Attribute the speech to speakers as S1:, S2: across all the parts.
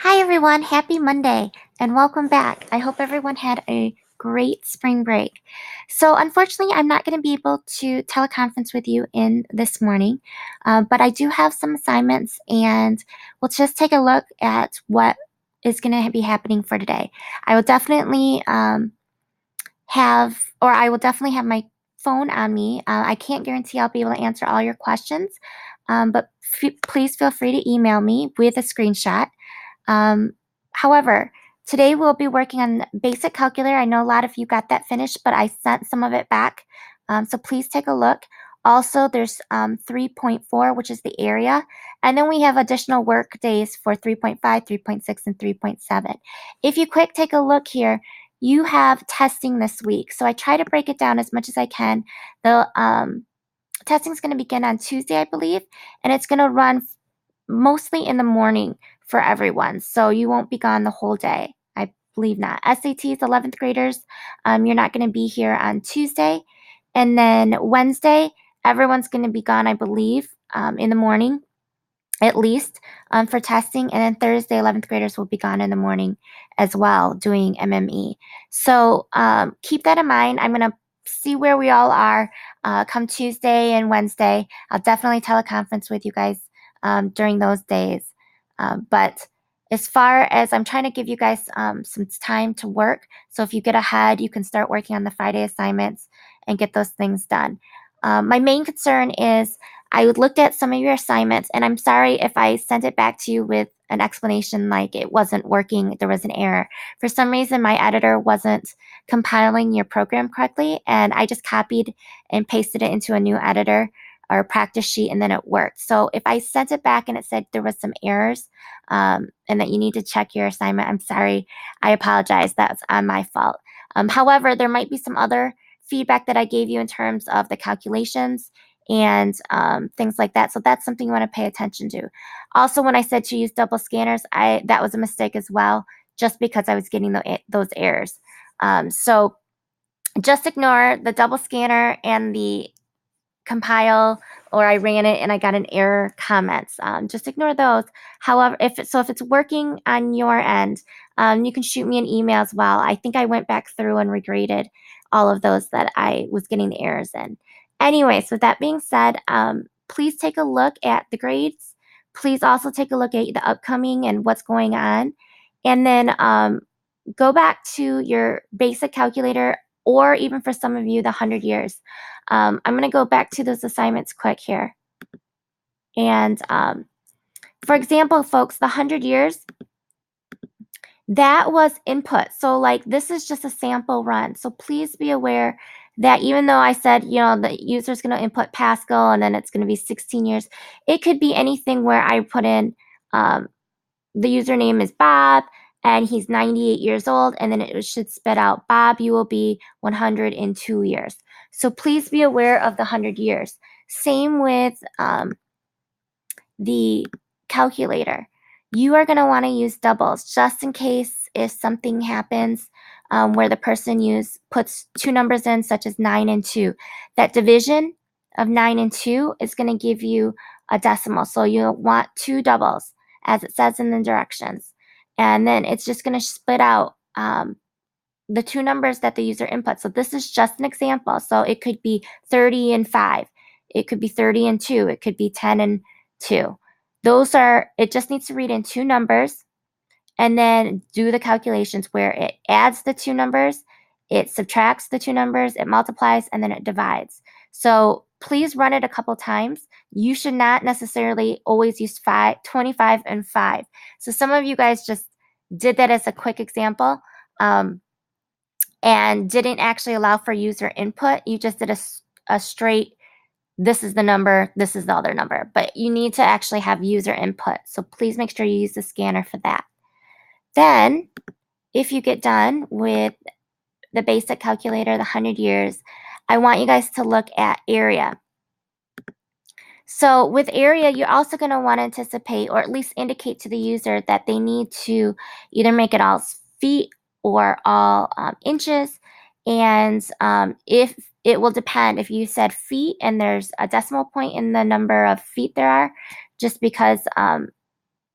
S1: Hi everyone, happy Monday and welcome back. I hope everyone had a great spring break. So unfortunately, I'm not going to be able to teleconference with you in this morning, but I do have some assignments and we'll just take a look at what is going to be happening for today. I will definitely I will definitely have my phone on me. I can't guarantee I'll be able to answer all your questions, but please feel free to email me with a screenshot. Um, However, today we'll be working on basic calculator. I know a lot of you got that finished, but I sent some of it back. So please take a look. Also, there's 3.4, which is the area. And then we have additional work days for 3.5, 3.6, and 3.7. If you quick take a look here, you have testing this week. So I try to break it down as much as I can. The testing is going to begin on Tuesday, I believe, and it's going to run mostly in the morning for everyone. So you won't be gone the whole day. I believe not. SATs, 11th graders, you're not going to be here on Tuesday. And then Wednesday, everyone's going to be gone, I believe, in the morning at least for testing. And then Thursday, 11th graders will be gone in the morning as well doing MME. So keep that in mind. I'm going to see where we all are come Tuesday and Wednesday. I'll definitely teleconference with you guys during those days. But as far as I'm trying to give you guys some time to work. So if you get ahead, you can start working on the Friday assignments and get those things done. My main concern is I looked at some of your assignments, and I'm sorry if I sent it back to you with an explanation like it wasn't working, there was an error. For some reason, my editor wasn't compiling your program correctly, and I just copied and pasted it into a new editor or practice sheet, and then it worked. So if I sent it back and it said there was some errors and that you need to check your assignment, I'm sorry. I apologize. That's on my fault. However, there might be some other feedback that I gave you in terms of the calculations and things like that. So that's something you want to pay attention to. Also, when I said to use double scanners, that was a mistake as well, just because I was getting those errors. So just ignore the double scanner and the compile, or I ran it and I got an error comments. Just ignore those. However, if it's working on your end, you can shoot me an email as well. I think I went back through and regraded all of those that I was getting the errors in. Anyway, so that being said, please take a look at the grades. Please also take a look at the upcoming and what's going on. And then go back to your basic calculator, or even for some of you, the 100 years. I'm going to go back to those assignments quick here. And for example, folks, the 100 years, that was input. So like this is just a sample run. So please be aware that even though I said, the user is going to input Pascal and then it's going to be 16 years, it could be anything where I put in the username is Bob and he's 98 years old, and then it should spit out, Bob, you will be 102 years. So please be aware of the 100 years. Same with the calculator. You are going to want to use doubles just in case if something happens where the person puts two numbers in, such as 9 and 2. That division of 9 and 2 is going to give you a decimal. So you want two doubles, as it says in the directions. And then it's just going to spit out the two numbers that the user inputs. So this is just an example. So it could be 30 and 5. It could be 30 and 2. It could be 10 and 2. It just needs to read in two numbers and then do the calculations where it adds the two numbers, it subtracts the two numbers, it multiplies, and then it divides. So please run it a couple times. You should not necessarily always use 25 and 5. So some of you guys just did that as a quick example and didn't actually allow for user input. You just did a straight, this is the number, this is the other number. But you need to actually have user input. So please make sure you use the scanner for that. Then, if you get done with the basic calculator, the 100 years, I want you guys to look at area. So with area, you're also going to want to anticipate or at least indicate to the user that they need to either make it all feet or all inches. And if it will depend if you said feet and there's a decimal point in the number of feet there are, just because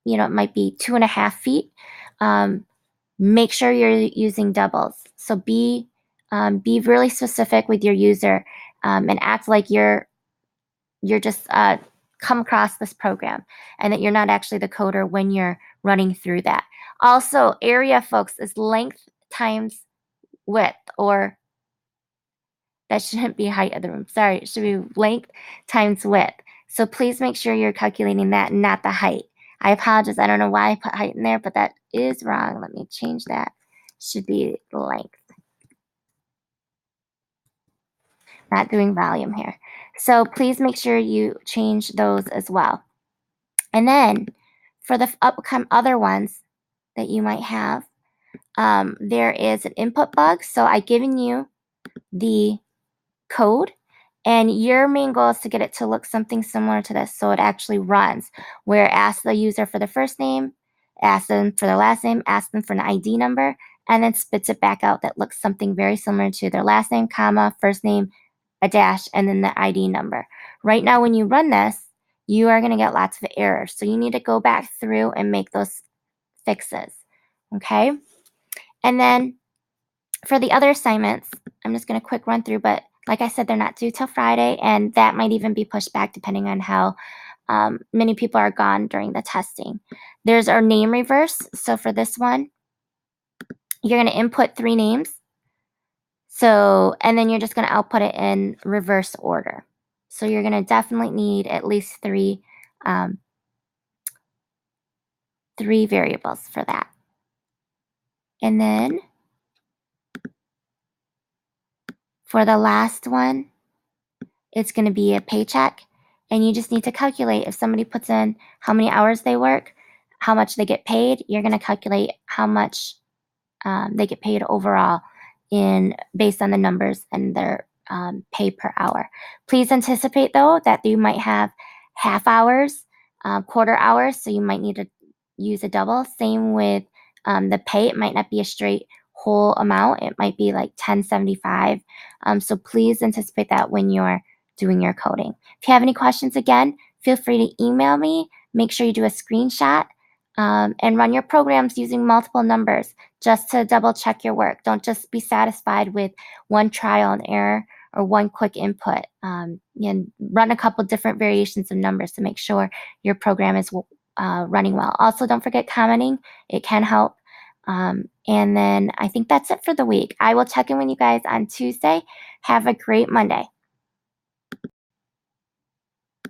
S1: it might be 2.5 feet. Make sure you're using doubles. So be really specific with your user, and act like you're just come across this program and that you're not actually the coder when you're running through that. Also, area, folks, is length times width, or that shouldn't be height of the room. Sorry, it should be length times width. So please make sure you're calculating that, not the height. I apologize. I don't know why I put height in there, but that is wrong. Let me change that. Should be length. Not doing volume here. So please make sure you change those as well. And then for the upcoming other ones that you might have, there is an input bug. So I've given you the code, and your main goal is to get it to look something similar to this. So it actually runs where it asks the user for the first name, asks them for their last name, asks them for an ID number, and then spits it back out that looks something very similar to their last name, comma, first name, a dash, and then the ID number. Right now, when you run this, you are going to get lots of errors. So you need to go back through and make those fixes. Okay? And then for the other assignments, I'm just going to quick run through, but like I said, they're not due till Friday, and that might even be pushed back depending on how many people are gone during the testing. There's our name reverse. So for this one, you're going to input 3 names. So, and then you're just going to output it in reverse order. So you're going to definitely need at least 3 variables for that. And then for the last one, it's going to be a paycheck. And you just need to calculate if somebody puts in how many hours they work, how much they get paid. You're going to calculate how much they get paid overall based on the numbers and their pay per hour. Please anticipate, though, that you might have half hours, quarter hours, so you might need to use a double. Same with the pay. It might not be a straight whole amount. It might be like 1075. So please anticipate that when you're doing your coding. If you have any questions, again, feel free to email me. Make sure you do a screenshot and run your programs using multiple numbers just to double check your work. Don't just be satisfied with one trial and error or one quick input. And run a couple different variations of numbers to make sure your program is running well. Also, don't forget commenting. It can help. And then I think that's it for the week. I will check in with you guys on Tuesday. Have a great Monday.